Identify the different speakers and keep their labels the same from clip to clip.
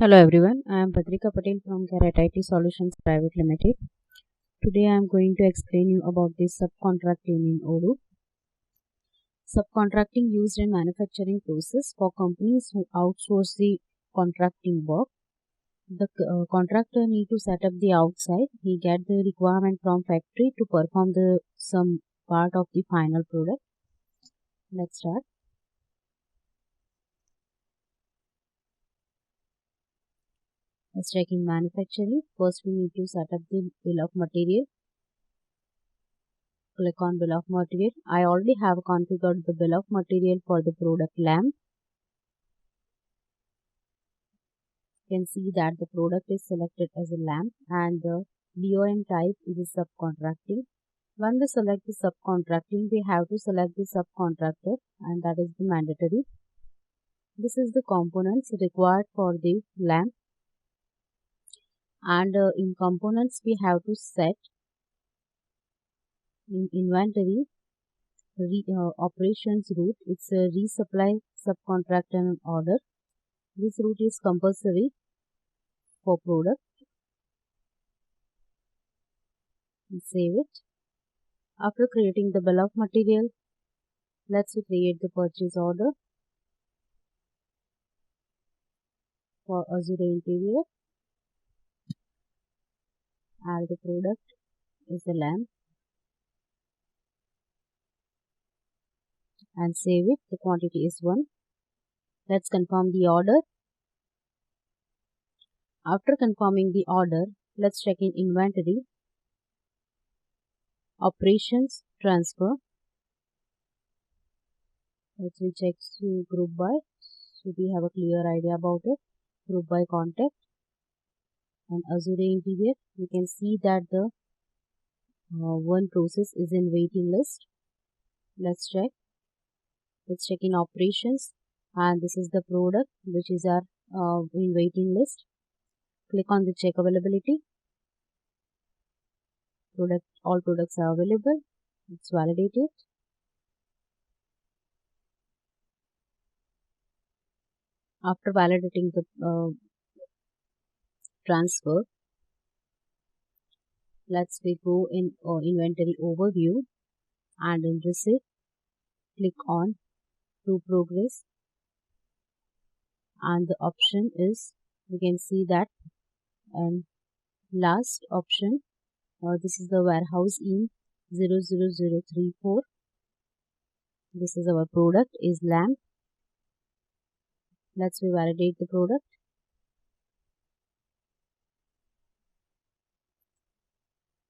Speaker 1: Hello everyone, I am Patrika Patel from Caretit Solutions Private Limited. Today I am going to explain you about this subcontracting in Odoo. Subcontracting used in manufacturing process for companies who outsource the contracting work. The contractor need to set up the outside. He get the requirement from factory to perform some part of the final product. Let's start. Let's check in manufacturing. First we need to set up the bill of material. Click on bill of material. I already have configured the bill of material for the product lamp. You can see that the product is selected as a lamp and the BOM type is a subcontracting. When we select the subcontracting, we have to select the subcontractor and that is the mandatory. This is the components required for the lamp, and in components we have to set in inventory operations route. It's a resupply subcontractor order. This route is compulsory for product. Save it. After creating the bill of material, let's create the purchase order for Odoo interior. And the product is the lamp and save it. The quantity is 1. Let's confirm the order. After confirming the order, let's check in inventory, operations, transfer. Let's check group by, so we have a clear idea about it. Group by contact and Odoo interior. You can see that the one process is in waiting list. Let's check. Let's check in operations, and this is the product which is our in waiting list. Click on the check availability. All products are available. Let's validate it. After validating the transfer, let's go in inventory overview and in receipt. Click on to progress, and the option is, you can see that, and last option, this is the warehouse in 00034. This is our product is lamp. Let's validate the product.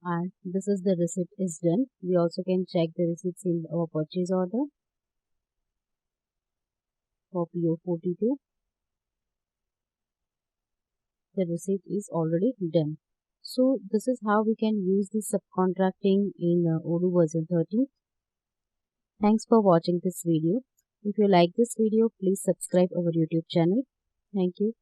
Speaker 1: And this is the receipt is done. We also can check the receipts in our purchase order for PO42. The receipt is already done. So this is how we can use the subcontracting in Odoo version 13. Thanks for watching this video. If you like this video, please subscribe our YouTube channel. Thank you.